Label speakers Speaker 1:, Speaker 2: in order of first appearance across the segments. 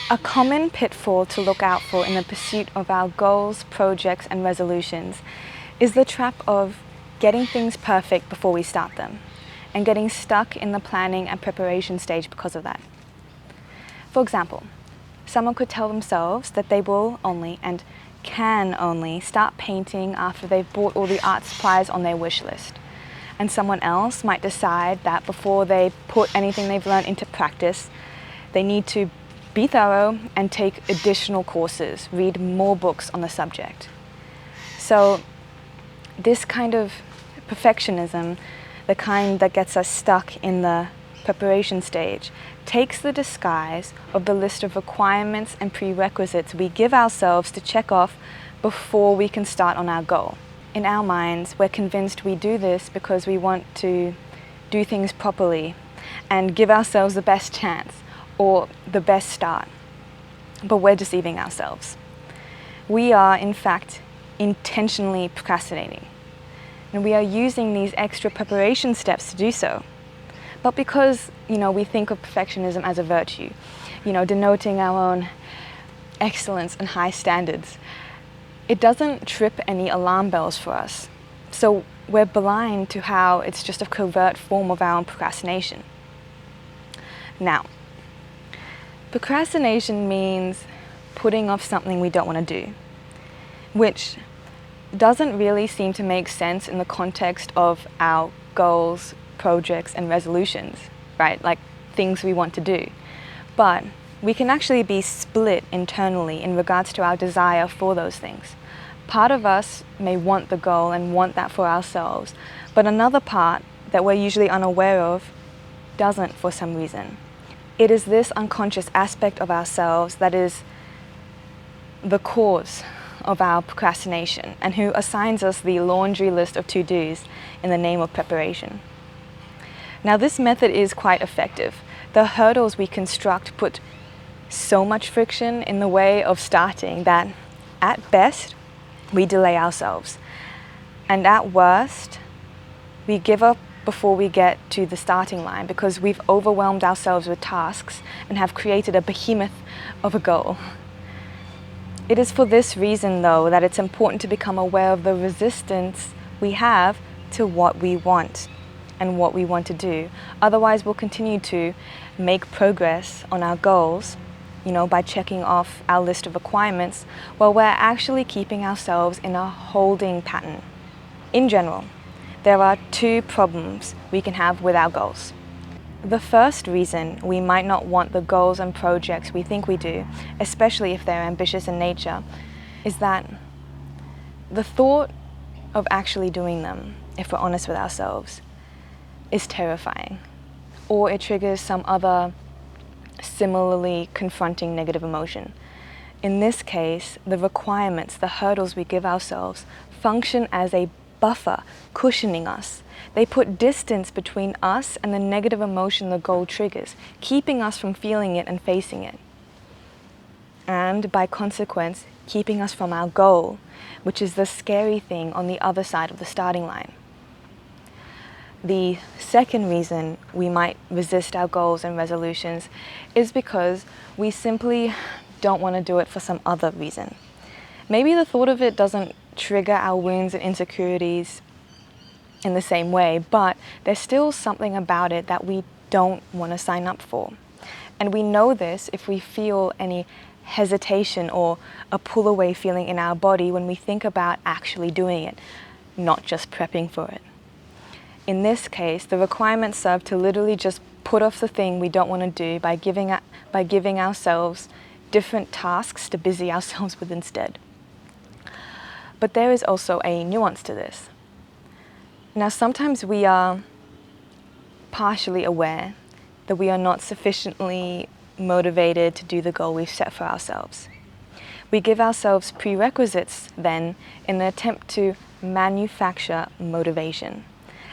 Speaker 1: A common pitfall to look out for in the pursuit of our goals, projects, and resolutions is the trap of getting things perfect before we start them, and getting stuck in the planning and preparation stage because of that. For example, someone could tell themselves that they will only and can only start painting after they've bought all the art supplies on their wish list. And someone else might decide that before they put anything they've learned into practice, they need to be thorough and take additional courses, read more books on the subject. So this kind of perfectionism, the kind that gets us stuck in the preparation stage, takes the disguise of the list of requirements and prerequisites we give ourselves to check off before we can start on our goal. In our minds, we're convinced we do this because we want to do things properly and give ourselves the best chance or the best start. But we're deceiving ourselves. We are, in fact, intentionally procrastinating. And we are using these extra preparation steps to do so. But because, we think of perfectionism as a virtue, denoting our own excellence and high standards, it doesn't trip any alarm bells for us. So we're blind to how it's just a covert form of our own procrastination. Now, procrastination means putting off something we don't want to do, which doesn't really seem to make sense in the context of our goals, projects, and resolutions, right? Like things we want to do. But we can actually be split internally in regards to our desire for those things. Part of us may want the goal and want that for ourselves, but another part that we're usually unaware of doesn't for some reason. It is this unconscious aspect of ourselves that is the cause of our procrastination and who assigns us the laundry list of to-dos in the name of preparation. Now, this method is quite effective. The hurdles we construct put so much friction in the way of starting that, at best, we delay ourselves. And at worst, we give up before we get to the starting line because we've overwhelmed ourselves with tasks and have created a behemoth of a goal. It is for this reason, though, that it's important to become aware of the resistance we have to what we want and what we want to do. Otherwise, we'll continue to make progress on our goals, by checking off our list of requirements, while we're actually keeping ourselves in a holding pattern. In general, there are two problems we can have with our goals. The first reason we might not want the goals and projects we think we do, especially if they're ambitious in nature, is that the thought of actually doing them, if we're honest with ourselves, is terrifying, or it triggers some other similarly confronting negative emotion. In this case, the requirements, the hurdles we give ourselves, function as a buffer, cushioning us. They put distance between us and the negative emotion the goal triggers, keeping us from feeling it and facing it. And by consequence, keeping us from our goal, which is the scary thing on the other side of the starting line. The second reason we might resist our goals and resolutions is because we simply don't want to do it for some other reason. Maybe the thought of it doesn't trigger our wounds and insecurities in the same way, but there's still something about it that we don't want to sign up for. And we know this if we feel any hesitation or a pull-away feeling in our body when we think about actually doing it, not just prepping for it. In this case, the requirements serve to literally just put off the thing we don't want to do by giving ourselves different tasks to busy ourselves with instead. But there is also a nuance to this. Now, sometimes we are partially aware that we are not sufficiently motivated to do the goal we've set for ourselves. We give ourselves prerequisites then in an attempt to manufacture motivation,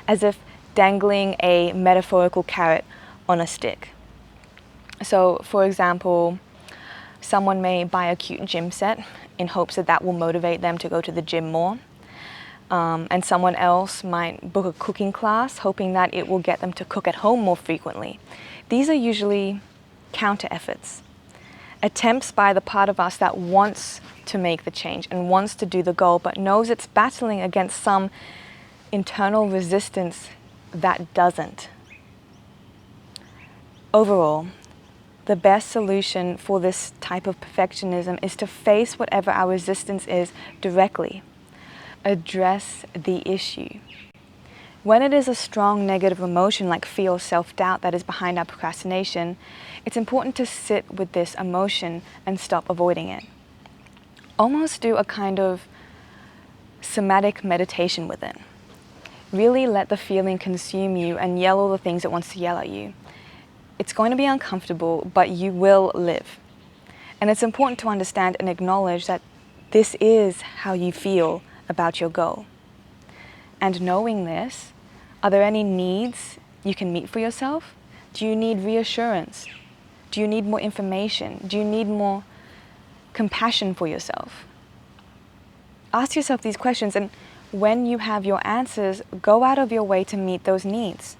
Speaker 1: as if dangling a metaphorical carrot on a stick. So, for example, someone may buy a cute gym set in hopes that that will motivate them to go to the gym more. And someone else might book a cooking class hoping that it will get them to cook at home more frequently. These are usually counter efforts. Attempts by the part of us that wants to make the change and wants to do the goal, but knows it's battling against some internal resistance that doesn't. Overall, the best solution for this type of perfectionism is to face whatever our resistance is directly. Address the issue. When it is a strong negative emotion like fear or self-doubt that is behind our procrastination, it's important to sit with this emotion and stop avoiding it. Almost do a kind of somatic meditation with it. Really let the feeling consume you and yell all the things it wants to yell at you. It's going to be uncomfortable, but you will live. And it's important to understand and acknowledge that this is how you feel about your goal. And knowing this, are there any needs you can meet for yourself? Do you need reassurance? Do you need more information? Do you need more compassion for yourself? Ask yourself these questions, and when you have your answers, go out of your way to meet those needs.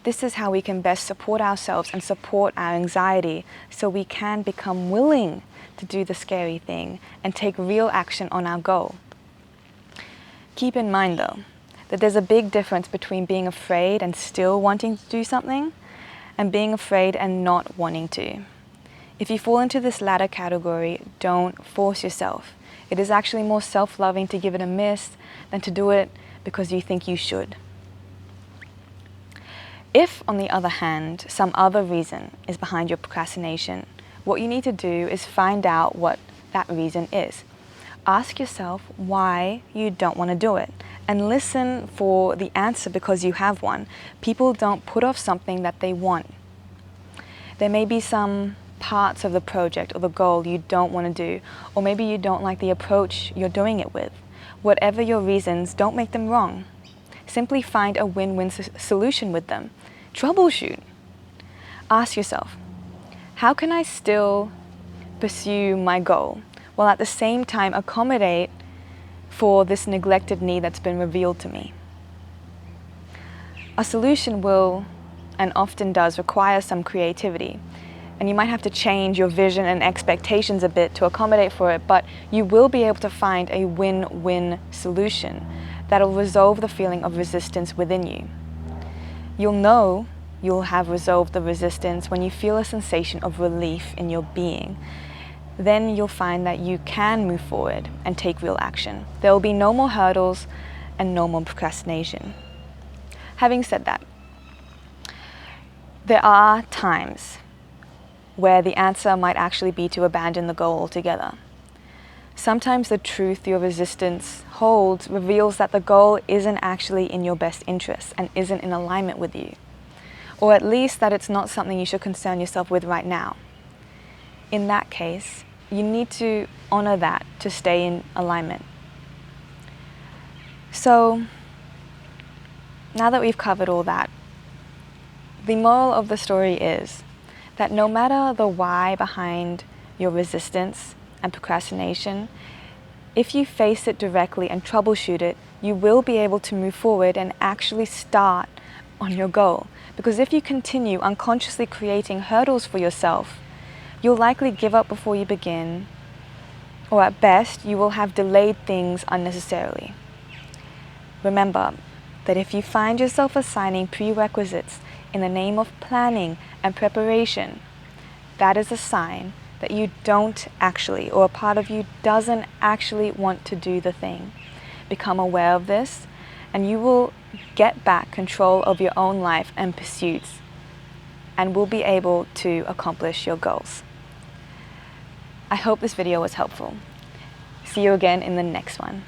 Speaker 1: This is how we can best support ourselves and support our anxiety so we can become willing to do the scary thing and take real action on our goal. Keep in mind though, that there's a big difference between being afraid and still wanting to do something and being afraid and not wanting to. If you fall into this latter category, don't force yourself. It is actually more self-loving to give it a miss than to do it because you think you should. If, on the other hand, some other reason is behind your procrastination, what you need to do is find out what that reason is. Ask yourself why you don't want to do it, and listen for the answer because you have one. People don't put off something that they want. There may be some parts of the project or the goal you don't want to do, or maybe you don't like the approach you're doing it with. Whatever your reasons, don't make them wrong. Simply find a win-win solution with them. Troubleshoot. Ask yourself, how can I still pursue my goal while at the same time accommodate for this neglected need that's been revealed to me? A solution will, and often does, require some creativity. And you might have to change your vision and expectations a bit to accommodate for it, but you will be able to find a win-win solution that'll resolve the feeling of resistance within you. You'll know you'll have resolved the resistance when you feel a sensation of relief in your being. Then you'll find that you can move forward and take real action. There will be no more hurdles and no more procrastination. Having said that, there are times where the answer might actually be to abandon the goal altogether. Sometimes the truth your resistance holds reveals that the goal isn't actually in your best interest and isn't in alignment with you, or at least that it's not something you should concern yourself with right now. In that case, you need to honor that to stay in alignment. So, now that we've covered all that, the moral of the story is that no matter the why behind your resistance and procrastination, if you face it directly and troubleshoot it, you will be able to move forward and actually start on your goal. Because if you continue unconsciously creating hurdles for yourself, you'll likely give up before you begin, or at best, you will have delayed things unnecessarily. Remember that if you find yourself assigning prerequisites in the name of planning and preparation, that is a sign that you don't actually, or a part of you doesn't actually want to do the thing. Become aware of this, and you will get back control of your own life and pursuits, and will be able to accomplish your goals. I hope this video was helpful. See you again in the next one.